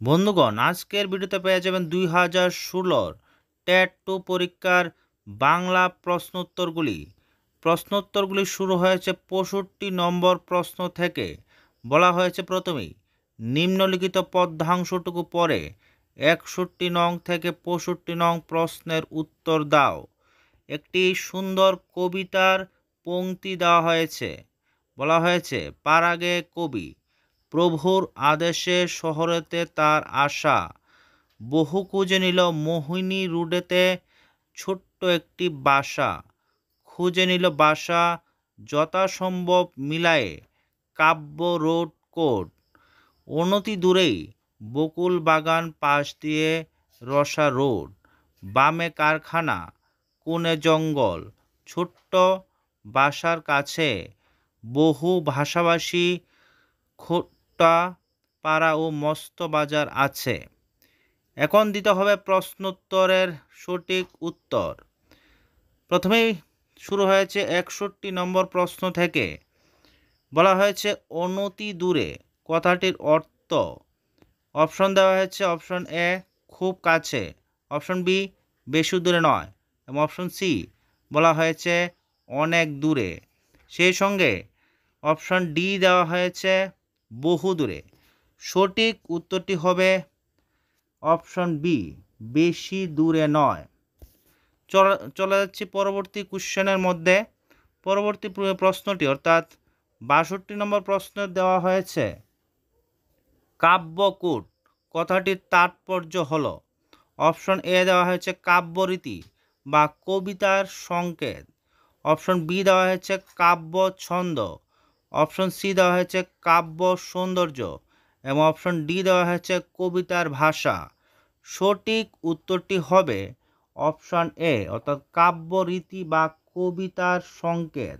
বন্ধুগণ, আজকের ভিডিওতে পেয়ে যাবেন 2016 টেট 2 পরীক্ষার বাংলা প্রশ্নোত্তরগুলি শুরু হয়েছে 65 নম্বর প্রশ্ন থেকে। বলা হয়েছে প্রথমেই নিম্নলিখিত পদ্যাংশটুকু পড়ে 61 নং থেকে 65 নং প্রশ্নের উত্তর দাও। একটি সুন্দর কবিতার পংক্তি দেওয়া হয়েছে। বলা হয়েছে, পারাগে কবি, প্রভুর আদেশে শহরেতে তার আশা, বহু খুঁজে নিল মোহিনী রোডেতে ছোট্ট একটি বাসা, খুঁজে নিল বাসা যথাসম্ভব মিলায়ে কাব্য রোড কোড, অনতি দূরেই বকুল বাগান পাশ দিয়ে রসা রোড, বামে কারখানা কোণে জঙ্গল, ছোট্ট বাসার কাছে বহু ভাষাভাষী খোট্টা পাড়া ও মস্ত বাজার আছে। এখন দিতে হবে প্রশ্নোত্তরের সঠিক উত্তর। প্রথমেই শুরু হয়েছে 61 নম্বর প্রশ্ন থেকে। বলা হয়েছে অনতি দূরে কথাটির অর্থ। অপশন দেওয়া হয়েছে অপশন এ খুব কাছে, অপশন বি বেশি দূরে নয়, এবং অপশন সি বলা হয়েছে অনেক দূরে। সেই সঙ্গে অপশন ডি দেওয়া হয়েছে বহু দূরে। সঠিক উত্তরটি হবে অপশন বি, বেশি দূরে নয়। চলে যাচ্ছি পরবর্তী কোশ্চেনের মধ্যে। পরবর্তী প্রশ্নটি অর্থাৎ 62 নম্বর প্রশ্ন দেওয়া হয়েছে কাব্যকূট কথাটির তাৎপর্য হলো। অপশন এ দেওয়া হয়েছে কাব্যরীতি বা কবিতার সংকেত, অপশন বি দেওয়া হয়েছে কাব্য ছন্দ, অপশন সি দেওয়া হয়েছে কাব্য সৌন্দর্য, এবং অপশন ডি দেওয়া হয়েছে কবিতার ভাষা। সঠিক উত্তরটি হবে অপশন এ, অর্থাৎ কাব্যরীতি বা কবিতার সংকেত।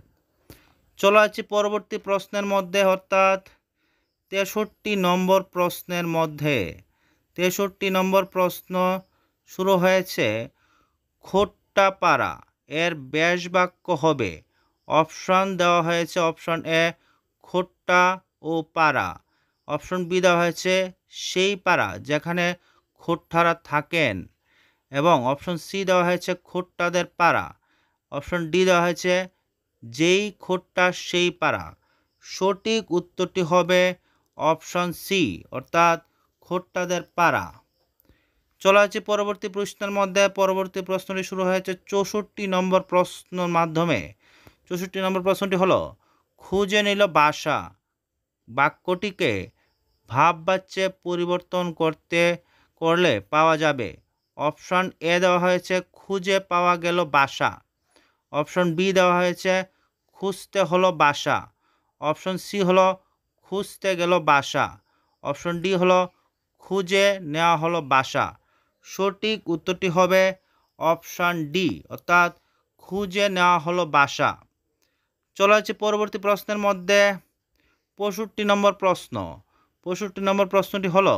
চলে যাচ্ছি পরবর্তী প্রশ্নের মধ্যে, অর্থাৎ 63 নম্বর প্রশ্নের মধ্যে। 63 নম্বর প্রশ্ন শুরু হয়েছে খোট্টাপাড়া এর ব্যাস বাক্য হবে। অপশন দেওয়া হয়েছে অপশন এ খোট্টা ও পাড়া, অপশন বি দেওয়া হয়েছে সেই পাড়া যেখানে খোট্টারা থাকেন, এবং অপশন সি দেওয়া হয়েছে খোট্টাদের পাড়া, অপশন ডি দেওয়া হয়েছে যেই খোট্টা সেই পাড়া। সঠিক উত্তরটি হবে অপশন সি, অর্থাৎ খোট্টাদের পাড়া। চলা আছে পরবর্তী প্রশ্নের মধ্যে। পরবর্তী প্রশ্নটি শুরু হয়েছে 64 নম্বর প্রশ্নের মাধ্যমে। 64 নম্বর প্রশ্নটি হলো খুঁজে নিল বাসা বাক্যটিকে ভাববাচ্যে পরিবর্তন করলে পাওয়া যাবে। অপশন এ দেওয়া হয়েছে খুঁজে পাওয়া গেল বাসা, অপশন বি দেওয়া হয়েছে খুঁজতে হলো বাসা, অপশন সি হলো খুঁজতে গেল বাসা, অপশন ডি হলো খুঁজে নেওয়া হলো বাসা। সঠিক উত্তরটি হবে অপশন ডি, অর্থাৎ খুঁজে নেওয়া হলো বাসা। চলে যাচ্ছে পরবর্তী প্রশ্নের মধ্যে। 65 নম্বর প্রশ্ন। 65 নম্বর প্রশ্নটি হলো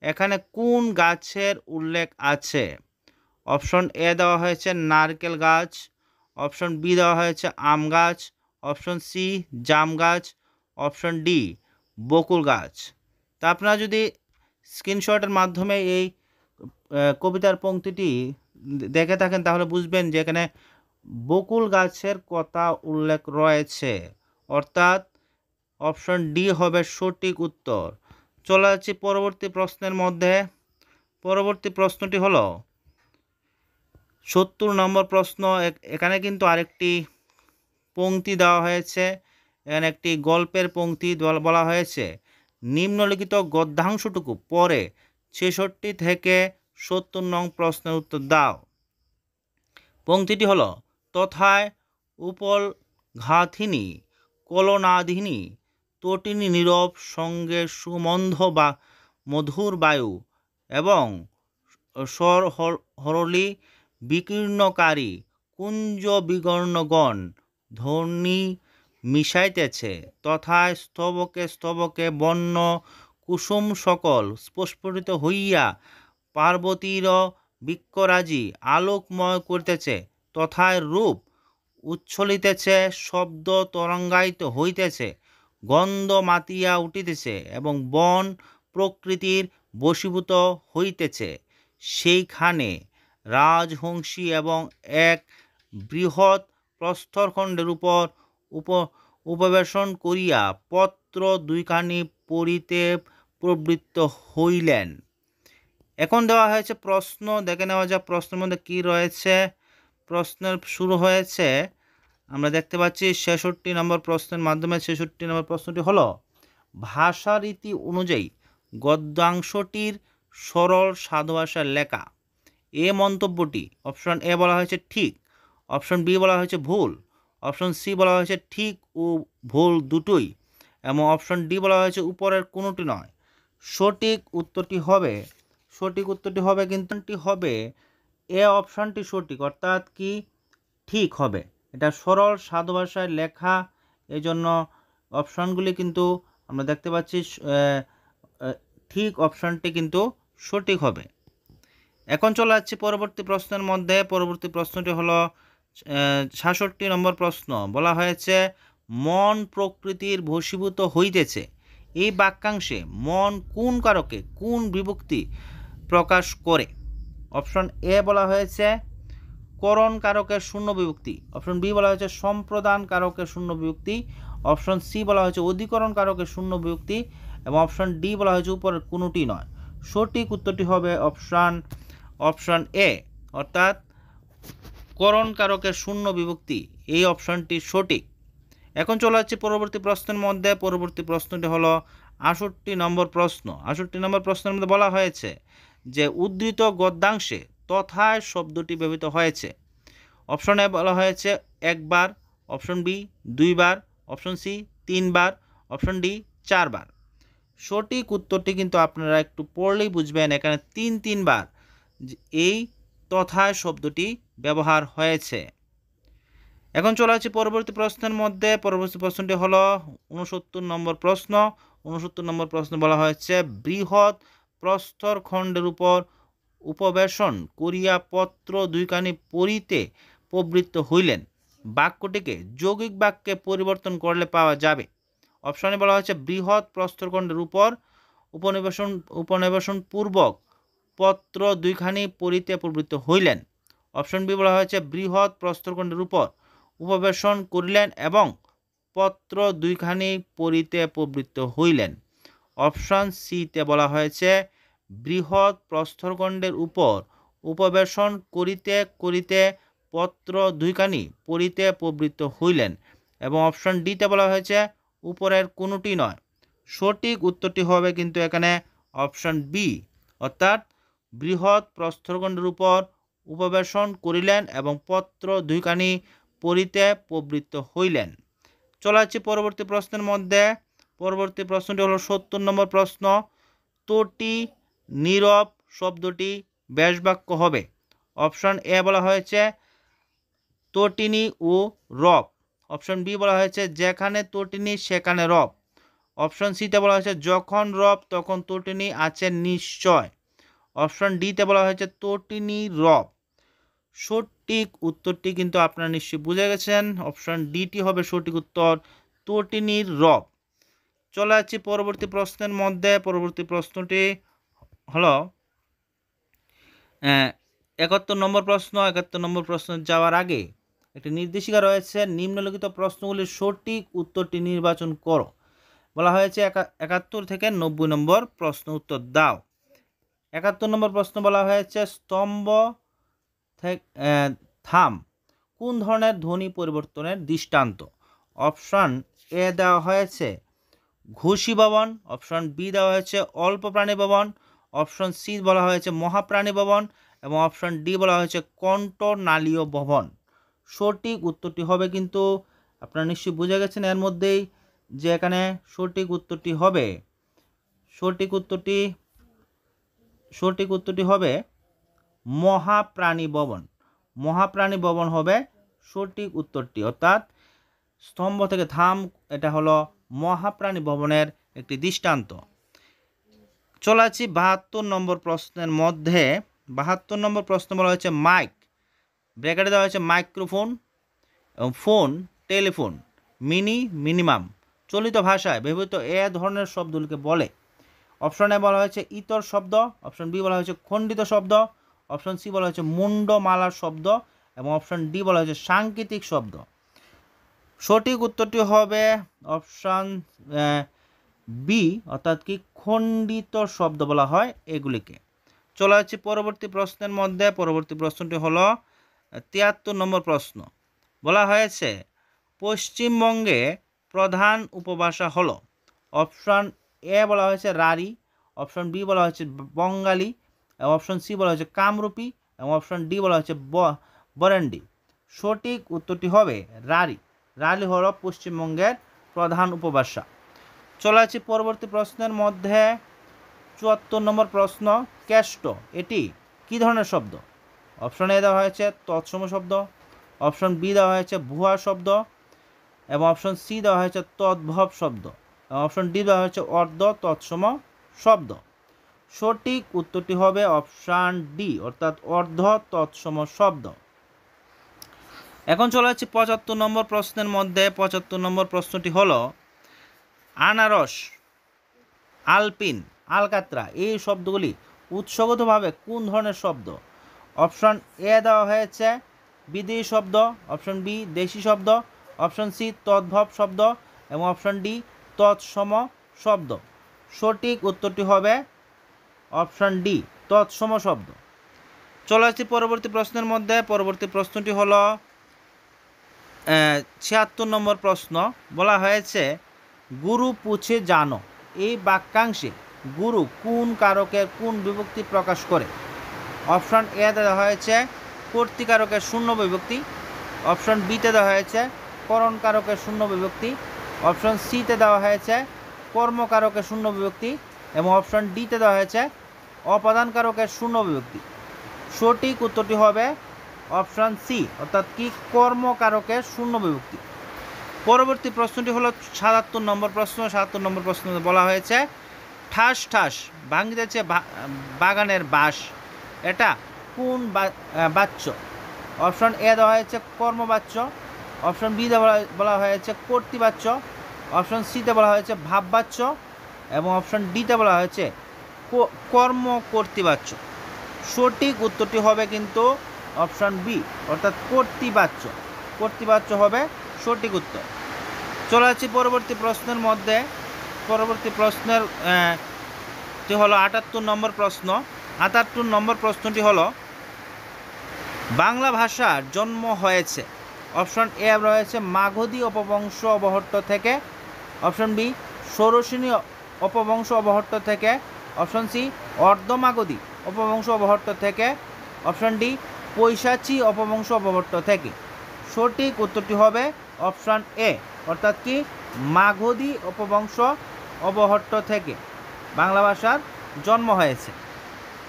এখানে কোন গাছের উল্লেখ আছে। অপশন এ দেওয়া হয়েছে নারকেল গাছ, অপশন বি দেওয়া হয়েছে আম গাছ, অপশন সি জাম গাছ, অপশন ডি বকুল গাছ। তা আপনারা যদি স্ক্রিনশটের মাধ্যমে এই কবিতার পংক্তিটি দেখে থাকেন তাহলে বুঝবেন যে এখানে বকুল গাছের কথা উল্লেখ রয়েছে, অর্থাৎ অপশন ডি হবে সঠিক উত্তর। চলে যাচ্ছি পরবর্তী প্রশ্নের মধ্যে। পরবর্তী প্রশ্নটি হলো 70 নম্বর প্রশ্ন। এখানে কিন্তু আরেকটি পংক্তি দেওয়া হয়েছে, এখানে একটি গল্পের পংক্তি বলা হয়েছে নিম্নলিখিত গদ্যাংশটুকু পরে 66 থেকে 70 নং প্রশ্নের উত্তর দাও। পংক্তিটি হলো তথায় উপল ঘাথিনী কলনাধিনী তটিনী নীরব সঙ্গে সুমন্ধ বা মধুর বায়ু এবং স্বর হরলি বিকীর্ণকারী কুঞ্জ বিগর্ণগণ ধ্বনি মিশাইতেছে, তথায় স্তবকে স্তবকে বন্য কুসুম সকল স্ফুরিত হইয়া পার্বতীর বৃক্ষরাজি আলোকময় করিতেছে, তথায় রূপ উচ্ছলিতেছে, শব্দ তরঙ্গায়িত হইতেছে, গন্ধ মাতিয়া উঠিতেছে, এবং বন প্রকৃতির বশীভূত হইতেছে, সেইখানে রাজহংসী এবং এক বৃহৎ প্রস্তরখণ্ডের উপর উপবেশন করিয়া পত্র দুইখানি পড়িতে প্রবৃত্ত হইলেন। এখন দেওয়া হয়েছে প্রশ্ন, দেখে নেওয়া যাক প্রশ্নের মধ্যে কি রয়েছে। প্রশ্নের শুরু হয়েছে, আমরা দেখতে পাচ্ছি ৬৬ নম্বর প্রশ্নের মাধ্যমে। ৬৬ নম্বর প্রশ্নটি হলো, ভাষারীতি অনুযায়ী গদ্যাংশটির সরল সাধু ভাষায় লেখা। এ মন্তব্যটি অপশন এ বলা হয়েছে ঠিক, অপশন বি বলা হয়েছে ভুল, অপশন সি বলা হয়েছে ঠিক ও ভুল দুটোই, এবং অপশন ডি বলা হয়েছে উপরের কোনোটি নয়। সঠিক উত্তরটি হবে কিন্তু হবে এ অপশানটি সঠিক, অর্থাৎ কি ঠিক হবে। এটা সরল সাধু ভাষায় লেখা, এই জন্য অপশানগুলি কিন্তু আমরা দেখতে পাচ্ছি ঠিক অপশানটি কিন্তু সঠিক হবে। এখন চলে যাচ্ছি পরবর্তী প্রশ্নের মধ্যে। পরবর্তী প্রশ্নটি হলো ৬৭ নম্বর প্রশ্ন। বলা হয়েছে, মন প্রকৃতির বশীভূত হইতেছে। এই বাক্যাংশে মন কোন কারকে কোন বিভক্তি প্রকাশ করে? অপশন এ বলা হয়েছে করণ কারকের শূন্য বিভক্তি, অপশন বি বলা হয়েছে সম্প্রদান কারকের শূন্য বিভক্তি, অপশন সি বলা হয়েছে অধিকরণ কারকের শূন্য বিভক্তি, এবং অপশন ডি বলা হয়েছে উপরের কোনোটি নয়। সঠিক উত্তরটি হবে অপশন এ, অর্থাৎ করণ কারকের শূন্য বিভক্তি, এই অপশনটি সঠিক। এখন চলে যাচ্ছে পরবর্তী প্রশ্নের মধ্যে। পরবর্তী প্রশ্নটি হলো ৬৮ নম্বর প্রশ্ন। ৬৮ নম্বর প্রশ্নের মধ্যে বলা হয়েছে যে উদ্ধৃত গদ্যাংশে তথায় শব্দটি ব্যবহৃত হয়েছে। অপশন এ বলা হয়েছে একবার, অপশন বি দুইবার, অপশন সি তিনবার, অপশন ডি চারবার। সঠিক উত্তরটি কিন্তু আপনারা একটু পড়লেই বুঝবেন, এখানে তিনবার এই তথায় শব্দটি ব্যবহার হয়েছে। এখন চলে আসছি পরবর্তী প্রশ্নের মধ্যে। পরবর্তী প্রশ্নটি হলো ৬৯ নম্বর প্রশ্ন। ৬৯ নম্বর প্রশ্ন বলা হয়েছে, বৃহৎ প্রস্তরখণ্ডের উপর উপবেশন করিয়া পত্র দুইখানি পড়িতে প্রবৃত্ত হইলেন। বাক্যটিকে যৌগিক বাক্যে পরিবর্তন করলে পাওয়া যাবে। অপশনে বলা হয়েছে বৃহৎ প্রস্তরখণ্ডের উপর উপনিবেশন পূর্বক পত্র দুইখানি পড়িতে প্রবৃত্ত হইলেন। অপশন বি বলা হয়েছে বৃহৎ প্রস্তরখণ্ডের উপর উপবেশন করিলেন এবং পত্র দুইখানি পড়িতে প্রবৃত্ত হইলেন। অপশন সিতে বলা হয়েছে বৃহৎ প্রস্তরখণ্ডের উপর উপবেশন করিতে করিতে পত্র দুইখানি পড়িতে প্রবৃত্ত হইলেন, এবং অপশন ডিতে বলা হয়েছে উপরের কোনোটি নয়। সঠিক উত্তরটি হবে কিন্তু এখানে অপশন বি, অর্থাৎ বৃহৎ প্রস্তরখণ্ডের উপর উপবেশন করিলেন এবং পত্র দুইখানি পড়িতে প্রবৃত্ত হইলেন। চলে যাচ্ছি পরবর্তী প্রশ্নের মধ্যে। পরবর্তী প্রশ্নটি হলো ৭০ নম্বর প্রশ্ন। তটি নীরব শব্দটি ব্যাসবাক্য হবে। অপশন এ বলা হয়েছে তটিনী ও রব, অপশন বি বলা হয়েছে যেখানে তটিনী সেখানে রব, অপশন সিতে বলা হয়েছে যখন রব তখন তটিনী আছে নিশ্চয়, অপশন ডিতে বলা হয়েছে তটিনী রব। সঠিক উত্তরটি কিন্তু আপনারা নিশ্চয়ই বুঝে গেছেন, অপশন ডিটি হবে সঠিক উত্তর, তটিনীর রব। চলে যাচ্ছি পরবর্তী প্রশ্নের মধ্যে। পরবর্তী প্রশ্নটি হলো ৭১ নম্বর প্রশ্ন। ৭১ নম্বর প্রশ্ন যাওয়ার আগে একটি নির্দেশিকা রয়েছে, নিম্নলিখিত প্রশ্নগুলির সঠিক উত্তরটি নির্বাচন করো। বলা হয়েছে ৭১ থেকে ৯০ নম্বর প্রশ্ন উত্তর দাও। ৭১ নম্বর প্রশ্ন বলা হয়েছে স্তম্ভ থাম কোন ধরনের ধ্বনি পরিবর্তনের দৃষ্টান্ত? অপশন এ দেওয়া হয়েছে ঘোষী ভবন, অপশন বি দেওয়া হয়েছে অল্প প্রাণী ভবন, অপশন সি বলা হয়েছে মহাপ্রাণী ভবন, এবং অপশন ডি বলা হয়েছে কণ্ঠনালীয় ভবন। সঠিক উত্তরটি হবে কিন্তু আপনারা নিশ্চয়ই বুঝে গেছেন এর মধ্যেই যে এখানে সঠিক উত্তরটি হবে মহাপ্রাণী ভবন। মহাপ্রাণী ভবন হবে সঠিক উত্তরটি, অর্থাৎ স্তম্ভ থেকে থাম এটা হলো মহাপ্রাণী ভবনের একটি দৃষ্টান্ত। চলে আসছি ৭২ নম্বর প্রশ্নের মধ্যে। ৭২ নম্বর প্রশ্ন বলা হয়েছে মাইক, ব্র্যাকেটে দেওয়া হয়েছে মাইক্রোফোন এবং ফোন, টেলিফোন, মিনিমাম চলিত ভাষায় ব্যবহৃত এ ধরনের শব্দগুলিকে বলে। অপশন এ বলা হয়েছে ইতর শব্দ, অপশন বি বলা হয়েছে খণ্ডিত শব্দ, অপশন সি বলা হয়েছে মুন্ডমালার শব্দ এবং অপশন ডি বলা হয়েছে সাংকেতিক শব্দ। সঠিক উত্তরটি হবে অপশন বি, অর্থাৎ কি খণ্ডিত শব্দ বলা হয় এগুলিকে। চলে যাচ্ছি পরবর্তী প্রশ্নের মধ্যে। পরবর্তী প্রশ্নটি হলো ৭৩ নম্বর প্রশ্ন। বলা হয়েছে পশ্চিমবঙ্গে প্রধান উপভাষা হলো, অপশন এ বলা হয়েছে রাঢ়ী, অপশন বি বলা হয়েছে বঙ্গালী, এবং অপশন সি বলা হয়েছে কামরূপী এবং অপশন ডি বলা হয়েছে বরেন্দ্রী। সঠিক উত্তরটি হবে রাঢ়ী। রাঢ়ী হলো পশ্চিমবঙ্গের প্রধান উপভাষা। চলে যাচ্ছি পরবর্তী প্রশ্নের মধ্যে। ৭৪ নম্বর প্রশ্ন, কেষ্ট এটি কী ধরনের শব্দ? অপশন এ দেওয়া হয়েছে তৎসম শব্দ, অপশন বি দেওয়া হয়েছে ভুয়া শব্দ এবং অপশন সি দেওয়া হয়েছে তদ্ভব শব্দ এবং অপশন ডি দেওয়া হয়েছে অর্ধ তৎসম শব্দ। সঠিক উত্তরটি হবে অপশন ডি, অর্থাৎ অর্ধ তৎসম শব্দ। এখন চলে যাচ্ছি ৭৫ নম্বর প্রশ্নের মধ্যে। ৭৫ নম্বর প্রশ্নটি হলো আনারস, আলপিন, আলকাত্রা এই শব্দগুলি উৎসগতভাবে কোন ধরনের শব্দ? অপশন এ দেওয়া হয়েছে বিদেশি শব্দ, অপশন বি দেশি শব্দ, অপশন সি তদ্ভব শব্দ এবং অপশন ডি তৎসম শব্দ। সঠিক উত্তরটি হবে অপশন ডি, তৎসম শব্দ। চলে আসছি পরবর্তী প্রশ্নের মধ্যে। পরবর্তী প্রশ্নটি হলো ৭৬ নম্বর প্রশ্ন। বলা হয়েছে গুরু পুছে জানো এই বাক্যাংশে গুরু কোন কারকের কোন বিভক্তি প্রকাশ করে? অপশন এ দেওয়া হয়েছে কর্তৃকারকের শূন্য বিভক্তি, অপশন বিতে দেওয়া হয়েছে করণ কারকের শূন্য বিভক্তি, অপশন সিতে দেওয়া হয়েছে কর্মকারকের শূন্য বিভক্তি এবং অপশন ডিতে দেওয়া হয়েছে অপাদান কারকের শূন্য বিভক্তি। সঠিক উত্তরটি হবে অপশন সি, অর্থাৎ কি কর্মকারকের শূন্য বিভক্তি। পরবর্তী প্রশ্নটি হলো ৭৭ নম্বর প্রশ্ন। ৭৭ নম্বর প্রশ্ন বলা হয়েছে ঠাস ঠাস ভাঙিতেছে বাগানের বাঁশ, এটা কোন বাচ্য? অপশন এ দেওয়া হয়েছে কর্মবাচ্য, অপশন বি বলা হয়েছে কর্তৃবাচ্য, অপশন সিতে বলা হয়েছে ভাববাচ্য এবং অপশন ডিতে বলা হয়েছে কর্ম কর্তৃবাচ্য। সঠিক উত্তরটি হবে কিন্তু অপশন বি, অর্থাৎ কর্তৃবাচ্য। কর্তৃবাচ্য হবে সঠিক উত্তর। চলে যাচ্ছি পরবর্তী প্রশ্নের মধ্যে। পরবর্তী প্রশ্নের হলো ৭৮ নম্বর প্রশ্ন। ৭৮ নম্বর প্রশ্নটি হলো বাংলা ভাষার জন্ম হয়েছে, অপশন এ রয়েছে মাগধী অপবংশ অবহট্ট থেকে, অপশন বি ষোড়শিনী অপবংশ অবহট্ট থেকে, অপশন সি অর্ধমাগধী অপবংশ অবহট্ট থেকে, অপশন ডি পৈশাচী অপবংশ অবহট্ট থেকে। সঠিক উত্তরটি হবে অপশন এ, অর্থাৎ কি মাগধী অপবংশ অবহট্ট থেকে বাংলা ভাষার জন্ম হয়েছে।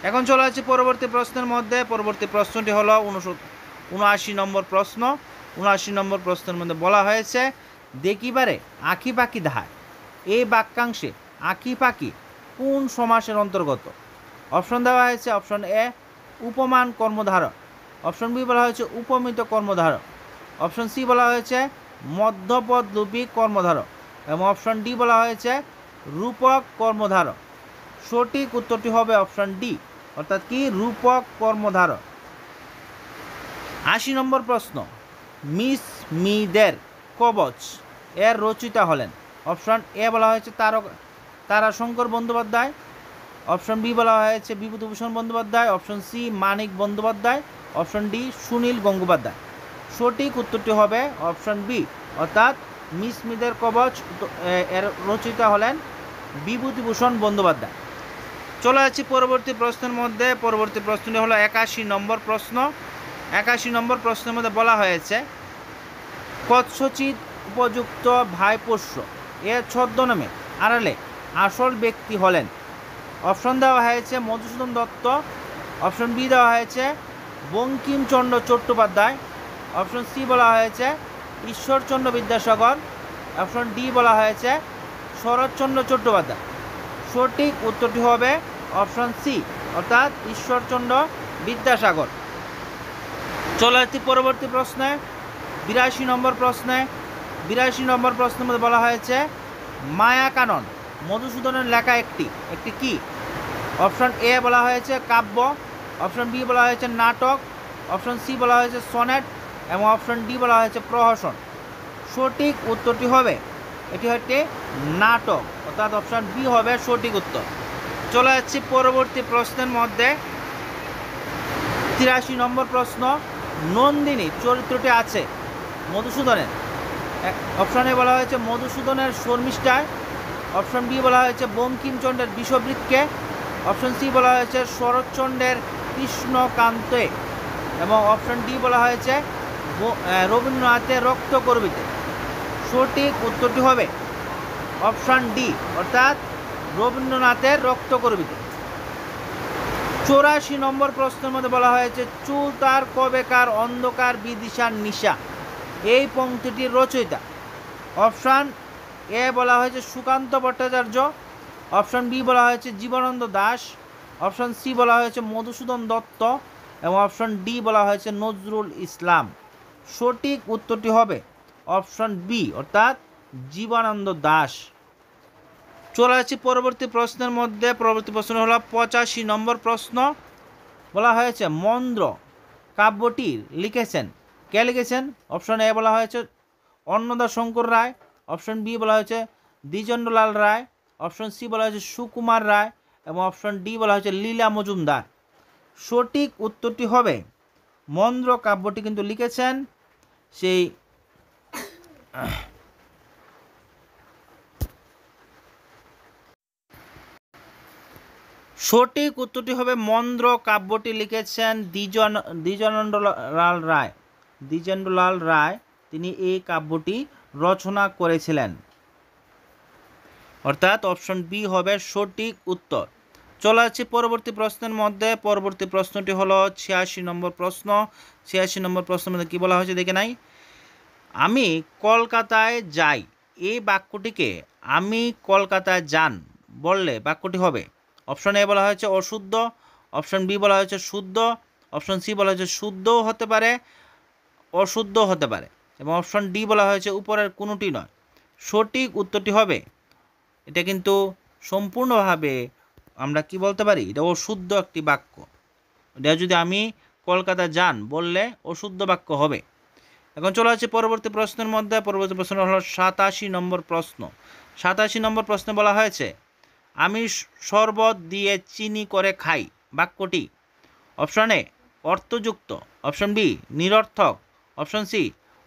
এখন চলে আসছি পরবর্তী প্রশ্নের মধ্যে। পরবর্তী প্রশ্নটি হলো ৭৯ নম্বর প্রশ্ন। ৭৯ নম্বর প্রশ্নের মধ্যে বলা হয়েছে দেখিবারে আঁখি পাখি ধায় এই বাক্যাংশে আঁখি পাখি কোন সমাসের অন্তর্গত? অপশন দেওয়া হয়েছে অপশন এ উপমান কর্মধারক, অপশন বি বলা হয়েছে উপমিত কর্মধারক, অপশন সি বলা হয়েছে মধ্যপদলোপী কর্মধারক এবং অপশন ডি বলা হয়েছে রূপক কর্মধারক। সঠিক উত্তরটি হবে অপশন ডি, অর্থাৎ কি রূপক কর্মধারক। ৮০ নম্বর প্রশ্ন মিস মিদের কবচ এর রচয়িতা হলেন? অপশন এ বলা হয়েছে তারাশঙ্কর বন্দ্যোপাধ্যায়, অপশন বি বলা হয়েছে Bibhutibhushan Bandyopadhyay, option C Manik Bandyopadhyay, option D Sunil Gangopadhyay. সঠিক উত্তরটি হবে অপশন বি, অর্থাৎ মিস মিদের কবচ এর রচয়িতা হলেন বিভূতিভূষণ বন্দ্যোপাধ্যায়। চলে যাচ্ছি পরবর্তী প্রশ্নের মধ্যে। পরবর্তী প্রশ্নটি হলো ৮১ নম্বর প্রশ্ন। ৮১ নম্বর প্রশ্নের মধ্যে বলা হয়েছে কচ্ছচিৎ উপযুক্ত ভাইপোষ্য এর ছদ্মনামে আড়ালে আসল ব্যক্তি হলেন? অপশন দেওয়া হয়েছে মধুসূদন দত্ত, অপশন বি দেওয়া হয়েছে বঙ্কিমচন্দ্র চট্টোপাধ্যায়, অপশন সি বলা হয়েছে ঈশ্বরচন্দ্র বিদ্যাসাগর, অপশন ডি বলা হয়েছে শরৎচন্দ্র চট্টোপাধ্যায়। সঠিক উত্তরটি হবে অপশন সি, অর্থাৎ ঈশ্বরচন্দ্র বিদ্যাসাগর। চলে যাচ্ছি পরবর্তী প্রশ্নে ৮২ নম্বর প্রশ্নে। ৮২ নম্বর প্রশ্নের মধ্যে বলা হয়েছে মায়াকানন মধুসূদনের লেখা একটি কি? অপশন এ বলা হয়েছে কাব্য, অপশন বি বলা হয়েছে নাটক, অপশন সি বলা হয়েছে সনেট এবং অপশন ডি বলা হয়েছে প্রহসন। সঠিক উত্তরটি হবে এটি হচ্ছে নাটক, অর্থাৎ অপশন বি হবে সঠিক উত্তর। চলে যাচ্ছি পরবর্তী প্রশ্নের মধ্যে। 83 নম্বর প্রশ্ন। নন্দিনী চরিত্রটি আছে মধুসূদনের। অপশন এ বলা হয়েছে মধুসূদনের শর্মিষ্ঠায়, অপশন বি বলা হয়েছে বঙ্কিমচন্দ্রের বিষবৃক্ষে, অপশন সি বলা হয়েছে শরৎচন্দ্রের কৃষ্ণকান্তে এবং অপশন ডি বলা হয়েছে রবীন্দ্রনাথের রক্তকরবীতে। সঠিক উত্তরটি হবে অপশন ডি, অর্থাৎ রবীন্দ্রনাথের রক্তকরবীতে। 84 নম্বর প্রশ্নের মধ্যে বলা হয়েছে চুল তার কবেকার অন্ধকার বিদিশার নিশা, এই পংক্তিটির রচয়িতা। অপশন এ বলা হয়েছে সুকান্ত ভট্টাচার্য, অপশন বি বলা হয়েছে জীবনানন্দ দাশ, অপশন সি বলা হয়েছে মধুসূদন দত্ত এবং অপশন ডি বলা হয়েছে নজরুল ইসলাম। সঠিক উত্তরটি হবে অপশন বি, অর্থাৎ জীবনানন্দ দাশ। চলে আসছি পরবর্তী প্রশ্নের মধ্যে। পরবর্তী প্রশ্ন হলো 85 নম্বর প্রশ্ন। বলা হয়েছে মন্দ্র কাব্যটি লিখেছেন কে লিখেছেন? অপশন এ বলা হয়েছে অন্নদা শঙ্কর রায়, অপশন বি বলা হয়েছে দ্বিজেন্দ্রলাল রায়, অপশন সি বলা হয়েছে সুকুমার রায় এবং অপশন ডি বলা হয়েছে লীলা মজুমদার। সঠিক উত্তরটি হবে মন্দ্র কাব্যটি কিন্তু লিখেছেন সেই সঠিক উত্তরটি হবে মন্দ্র কাব্যটি লিখেছেন দ্বিজেন্দ্রলাল রায়। দ্বিজেন্দ্রলাল রায় তিনি এই কাব্যটি রচনা করেছিলেন, অর্থাৎ অপশন বি হবে সঠিক উত্তর। চলে যাচ্ছি পরবর্তী প্রশ্নের মধ্যে। পরবর্তী প্রশ্নটি হলো 86 নম্বর প্রশ্ন। 86 নম্বর প্রশ্নের মধ্যে কী বলা হয়েছে দেখে নাই। আমি কলকাতায় যাই, এই বাক্যটিকে আমি কলকাতায় যান বললে বাক্যটি হবে। অপশন এ বলা হয়েছে অশুদ্ধ, অপশন বি বলা হয়েছে শুদ্ধ, অপশন সি বলা হয়েছে শুদ্ধও হতে পারে অশুদ্ধও হতে পারে এবং অপশন ডি বলা হয়েছে উপরের কোনোটি নয়। সঠিক উত্তরটি হবে, এটা কিন্তু সম্পূর্ণভাবে আমরা কি বলতে পারি, এটা অশুদ্ধ একটি বাক্য। এটা যদি আমি কলকাতা যান বললে অশুদ্ধ বাক্য হবে। এখন চলে আসছে পরবর্তী প্রশ্নের মধ্যে। পরবর্তী প্রশ্ন হলো 87 নম্বর প্রশ্ন। 87 নম্বর প্রশ্নে বলা হয়েছে আমি শরবত দিয়ে চিনি করে খাই, বাক্যটি অপশন এ অর্থযুক্ত, অপশন বি নিরর্থক, অপশন সি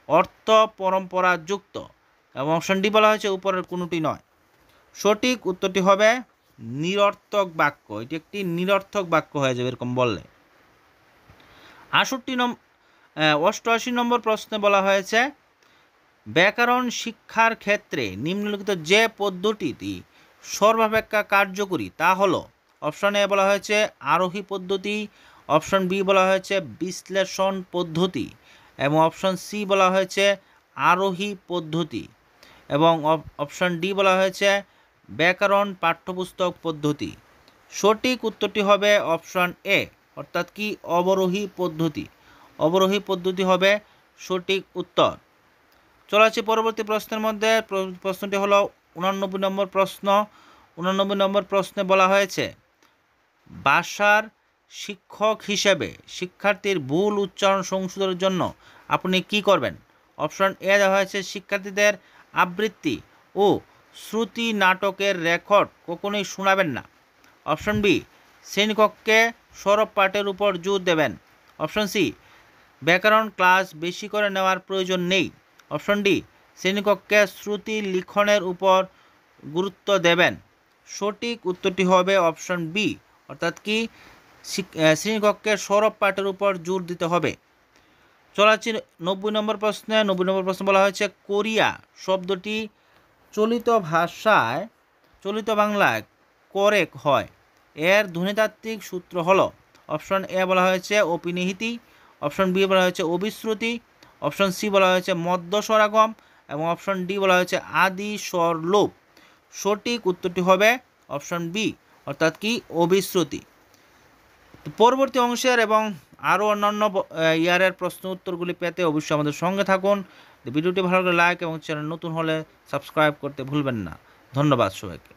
অর্থ পরম্পরাযুক্ত এবং অপশন ডি বলা হয়েছে উপরের কোনোটি নয়। সঠিক উত্তরটি হবে নিরর্থক বাক্য। এটি একটি নিরর্থক বাক্য হয়ে যাবে এরকম বললে। 88 নম্বর প্রশ্নে বলা হয়েছে ব্যাকরণ শিক্ষার ক্ষেত্রে নিম্নলিখিত যে পদ্ধতিটি সর্বাপেক্ষা কার্যকরী তা হলো। অপশন এ বলা হয়েছে আরোহী পদ্ধতি, অপশন বি বলা হয়েছে বিশ্লেষণ পদ্ধতি এবং অপশন সি বলা হয়েছে আরোহী পদ্ধতি এবং অপশন ডি বলা হয়েছে ব্যাকরণ পাঠ্যপুস্তক পদ্ধতি। সঠিক উত্তরটি হবে অপশন এ, অর্থাৎ কি অবরোহী পদ্ধতি। অবরোহী পদ্ধতি হবে সঠিক উত্তর। চলে আসছে পরবর্তী প্রশ্নের মধ্যে। প্রশ্নটি হলো 89 নম্বর প্রশ্ন। 89 নম্বর প্রশ্নে বলা হয়েছে ভাষার শিক্ষক হিসেবে শিক্ষার্থীর ভুল উচ্চারণ সংশোধনের জন্য আপনি কি করবেন? অপশন এ দেওয়া হয়েছে শিক্ষার্থীদের আবৃত্তি ও শ্রুতি নাটকের রেকর্ড কখনোই শোনাবেন না। অপশন বি শ্রেণীকক্ষে সরব পাঠের উপর জোর দেবেন। অপশন সি ব্যাকরণ ক্লাস বেশি করে নেওয়ার প্রয়োজন নেই। অপশন ডি শ্রেণীকক্ষে শ্রুতি লিখনের উপর গুরুত্ব দেবেন। সঠিক উত্তরটি হবে অপশন বি, অর্থাৎ কি শ্রেণীকক্ষে সরব পাঠের উপর জোর দিতে হবে। চলাচ্ছি 90 নম্বর প্রশ্নে। 90 নম্বর প্রশ্ন বলা হয়েছে কোরিয়া শব্দটি চলিত বাংলায় করে হয়, এর ধ্বনিতাত্ত্বিক সূত্র হলো। অপশন এ বলা হয়েছে অপিনিহিতি, অপশন বি বলা হয়েছে অবিশ্রুতি, অপশন সি বলা হয়েছে মধ্য স্বরাগম এবং অপশন ডি বলা হয়েছে আদি স্বর লোপ। সঠিক উত্তরটি হবে অপশন বি, অর্থাৎ কি অবিশ্রুতি। পরবর্তী অংশের এবং আরও অন্যান্য ইয়ারের প্রশ্ন উত্তরগুলি পেতে অবশ্যই আমাদের সঙ্গে থাকুন। ভিডিওটি ভালো লাগলে লাইক এবং চ্যানেল নতুন হলে সাবস্ক্রাইব করতে ভুলবেন না। ধন্যবাদ সবাইকে।